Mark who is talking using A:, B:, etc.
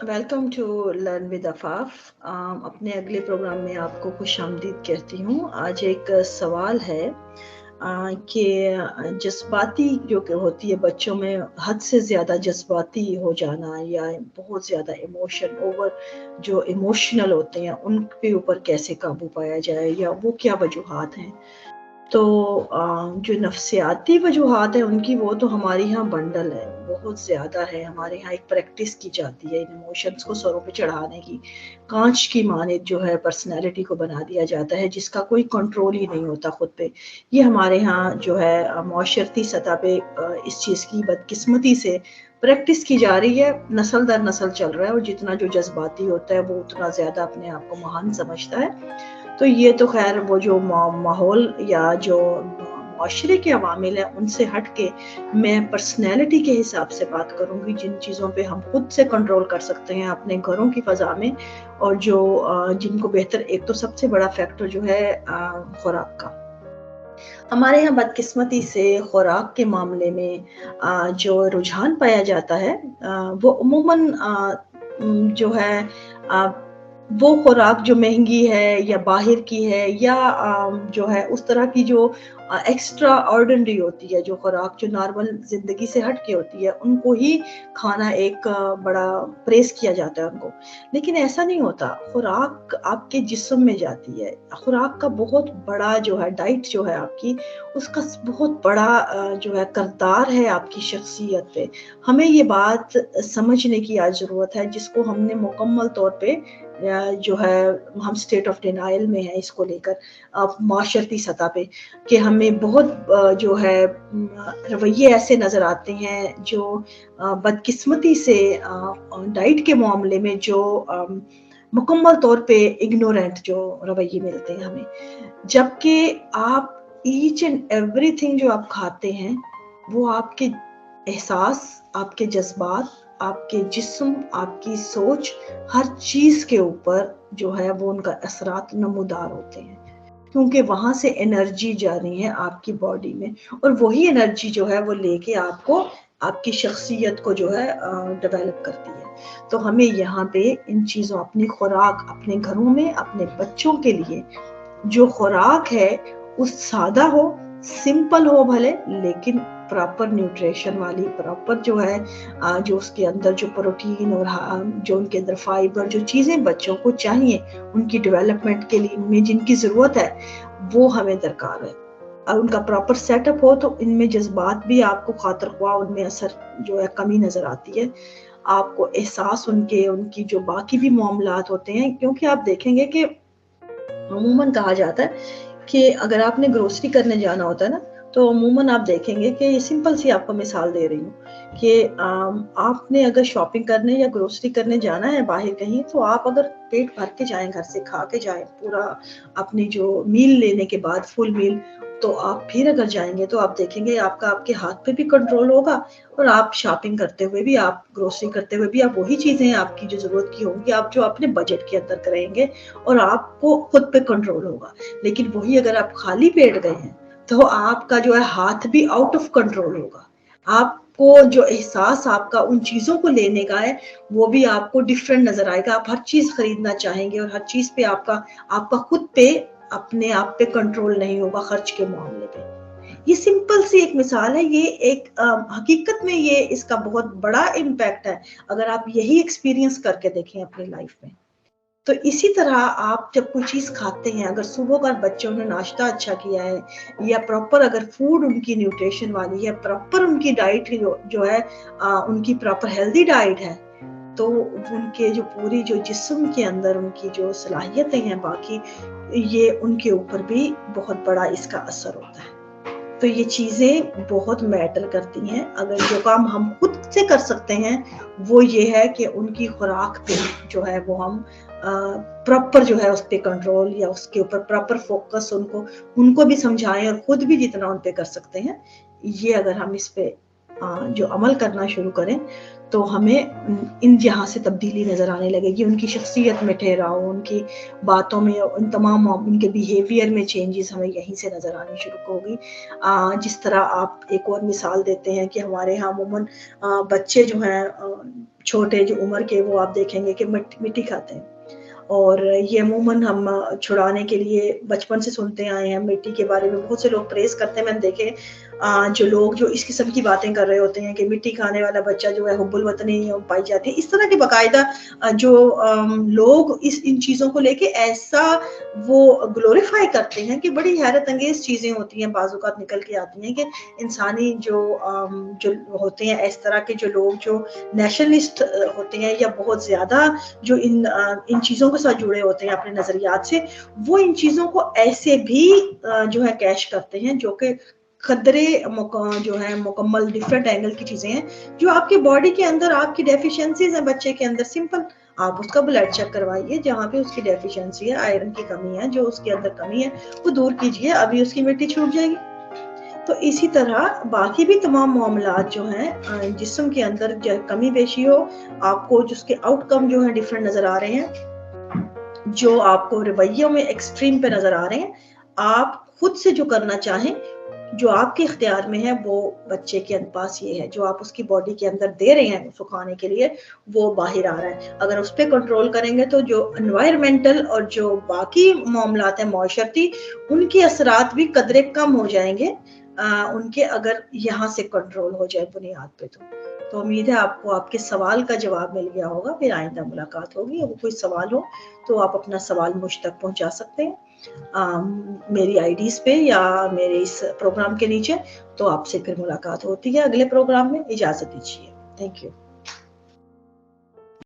A: Welcome to learn with Afaf. अपने अगले programme में आपको खुश आमदीद कहती हूँ। आज एक सवाल है कि जज्बाती जो कि होती है बच्चों में, हद से ज़्यादा जज्बाती हो जाना या बहुत ज़्यादा इमोशन ओवर जो इमोशनल होते हैं उनके ऊपर कैसे काबू पाया जाए या वो क्या वजूहात हैं। तो जो नफ्सियाती वजूहात है उनकी वो तो हमारे यहाँ बंडल है, बहुत ज़्यादा है। हमारे यहाँ एक प्रैक्टिस की जाती है इन इमोशंस को सरों पे चढ़ाने की। कांच की मानित जो है पर्सनैलिटी को बना दिया जाता है जिसका कोई कंट्रोल ही नहीं होता खुद पे। ये हमारे यहाँ जो है माशरती सतह पे इस चीज़ की बदकिस्मती से प्रैक्टिस की जा रही है, नस्ल दर नस्ल चल रहा है। और जितना जो जज्बाती होता है वो उतना ज़्यादा अपने आप को महान समझता है। तो ये तो खैर वो जो माहौल या जो माशरे के अवामिल हैं उनसे हट के मैं पर्सनैलिटी के हिसाब से बात करूंगी, जिन चीज़ों पे हम खुद से कंट्रोल कर सकते हैं अपने घरों की फ़ज़ा में। और जो जिनको बेहतर, एक तो सबसे बड़ा फैक्टर जो है खुराक का। हमारे यहाँ बदकिस्मती से खुराक के मामले में जो रुझान पाया जाता है वो उमूमन जो है वो खुराक जो महंगी है या बाहर की है या जो है उस तरह की जो एक्स्ट्रा ऑर्डिनरी होती है, जो खुराक जो नॉर्मल जिंदगी से हट के होती है, उनको ही खाना एक बड़ा प्रेस किया जाता है उनको। लेकिन ऐसा नहीं होता। खुराक आपके जिस्म में जाती है। खुराक का बहुत बड़ा जो है डाइट जो है आपकी, उसका बहुत बड़ा जो है किरदार है आपकी शख्सियत पे। हमें ये बात समझने की आज ज़रूरत है, जिसको हमने मुकम्मल तौर पे जो है हम स्टेट ऑफ डिनायल में है इसको लेकर माशरती सतह पे, कि हमें बहुत जो है रवैये ऐसे नज़र आते हैं जो बदकिस्मती से डाइट के मामले में जो मुकम्मल तौर पे इग्नोरेंट जो रवैये मिलते हैं हमें। जबकि आप ईच एंड एवरीथिंग जो आप खाते हैं वो आपके एहसास, आपके जज्बात, आपके जिस्म, आपकी सोच, हर चीज़ के ऊपर जो है वो उनका असरात नमूदार होते हैं, क्योंकि वहाँ से एनर्जी जा रही है आपकी बॉडी में। और वही एनर्जी जो है वो लेके आपको आपकी शख्सियत को जो है डेवलप करती है। तो हमें यहाँ पे इन चीज़ों, अपनी खुराक अपने घरों में अपने बच्चों के लिए जो खुराक है उस सादा हो, सिंपल हो भले, लेकिन प्रॉपर न्यूट्रिशन वाली, प्रॉपर जो है जो उसके अंदर जो प्रोटीन और जो उनके अंदर फाइबर, जो चीज़ें बच्चों को चाहिए उनकी डेवलपमेंट के लिए में जिनकी ज़रूरत है वो हमें दरकार है। और उनका प्रॉपर सेटअप हो तो इनमें जज्बात भी आपको खातिर ख्वाह उनमें असर जो है कमी नज़र आती है। आपको एहसास उनकी जो बाकी भी मामलात होते हैं, क्योंकि आप देखेंगे कि अमूमन कहा जाता है कि अगर आपने ग्रोसरी करने जाना होता है ना, तो अमूमन आप देखेंगे कि सिंपल सी आपको मिसाल दे रही हूँ कि आपने अगर शॉपिंग करने या ग्रोसरी करने जाना है बाहर कहीं, तो आप अगर पेट भर के जाएं, घर से खा के जाएं पूरा अपनी जो मील लेने के बाद फुल मील, तो आप फिर अगर जाएंगे तो आप देखेंगे आपका आपके हाथ पे भी कंट्रोल होगा। और आप शॉपिंग करते हुए भी, आप ग्रोसरी करते हुए भी, आप वही चीज़ें आपकी जो ज़रूरत की होंगी आप जो अपने बजट के अंदर करेंगे और आपको खुद पे कंट्रोल होगा। लेकिन वही अगर आप खाली पेट गए हैं तो आपका जो है हाथ भी आउट ऑफ कंट्रोल होगा। आपको जो एहसास आपका उन चीज़ों को लेने का है वो भी आपको डिफरेंट नज़र आएगा। आप हर चीज़ खरीदना चाहेंगे और हर चीज़ पे आपका खुद पे अपने आप पे कंट्रोल नहीं होगा खर्च के मामले पे। ये सिंपल सी एक मिसाल है। ये एक हकीकत में ये इसका बहुत बड़ा इम्पैक्ट है अगर आप यही एक्सपीरियंस करके देखें अपनी लाइफ में। तो इसी तरह आप जब कोई चीज़ खाते हैं, अगर सुबह का बच्चों ने नाश्ता अच्छा किया है या प्रॉपर अगर फूड उनकी न्यूट्रिशन वाली है, प्रॉपर उनकी डाइट जो है उनकी प्रॉपर हेल्दी डाइट है, तो उनके जो पूरी जो जिस्म के अंदर उनकी जो सलाहियतें हैं बाकी, ये उनके ऊपर भी बहुत बड़ा इसका असर होता है। तो ये चीज़ें बहुत मैटर करती हैं। अगर जो काम हम खुद से कर सकते हैं वो ये है कि उनकी खुराक पे जो है वो हम प्रॉपर जो है उस पे कंट्रोल या उसके ऊपर प्रॉपर फोकस उनको भी समझाएं और खुद भी जितना उन पे कर सकते हैं, ये अगर हम इस पे जो अमल करना शुरू करें तो हमें इन यहाँ से तब्दीली नज़र आने लगेगी। उनकी शख्सियत में ठहराव, उनकी बातों में, उन तमाम उनके बिहेवियर में चेंजेस हमें यहीं से नज़र आनी शुरू होगी। जिस तरह आप एक और मिसाल देते हैं कि हमारे यहाँ अमूमन बच्चे जो हैं छोटे जो उम्र के वो आप देखेंगे कि मिट्टी खाते हैं, और ये अमूमन हम छुड़ाने के लिए बचपन से सुनते आए हैं। मिट्टी के बारे में बहुत से लोग प्रेज़ करते हैं, मैंने देखे जो लोग जो इस किस्म की बातें कर रहे होते हैं कि मिट्टी खाने वाला बच्चा जो है हुब्बुल वतनी पाई जाती है। इस तरह के बाकायदा जो लोग इन चीज़ों को लेके ऐसा वो ग्लोरीफाई करते हैं कि बड़ी हैरत अंगेज़ चीज़ें होती हैं, बाज़ औक़ात निकल के आती हैं कि इंसानी जो होते हैं, इस तरह के जो लोग जो नेशनलिस्ट होते हैं या बहुत ज़्यादा जो इन चीज़ों के साथ जुड़े होते हैं अपने नज़रियात से, वो इन चीज़ों को ऐसे भी जो है कैश करते हैं, जो कि कदरे जो है मुकम्मल डिफरेंट एंगल की चीज़ें हैं, जो आपके बॉडी के अंदर आपकी डेफिशिएंसीज़ हैं बच्चे के अंदर। सिंपल आप उसका ब्लड चेक करवाइए, जहाँ पे उसकी डेफिशिएंसी है, आयरन की कमी है, जो उसके अंदर कमी है वो दूर कीजिए, अभी उसकी मिट्टी छूट जाएगी। तो इसी तरह बाकी भी तमाम मामलात जो हैं जिस्म के अंदर जो कमी पेशी हो, आपको जिसके आउटकम जो है डिफरेंट नज़र आ रहे हैं, जो आपको रवैयों में एक्सट्रीम पे नज़र आ रहे हैं, आप खुद से जो करना चाहें, जो आपके इख्तियार में है, वो बच्चे के पास ये है, जो आप उसकी बॉडी के अंदर दे रहे हैं उसको खाने के लिए, वो बाहर आ रहा है। अगर उस पे कंट्रोल करेंगे तो जो एनवायरमेंटल और जो बाकी मामलात हैं माशरती, उनके असरात भी कदरे कम हो जाएंगे उनके, अगर यहाँ से कंट्रोल हो जाए बुनियाद पे। तो उम्मीद है आपको आपके सवाल का जवाब मिल गया होगा। फिर आइंदा मुलाकात होगी। अगर कोई सवाल हो तो आप अपना सवाल मुझ तक पहुंचा सकते हैं मेरी आईडीज पे या मेरे इस प्रोग्राम के नीचे। तो आपसे फिर मुलाकात होती है अगले प्रोग्राम में। इजाजत दीजिए। Thank you.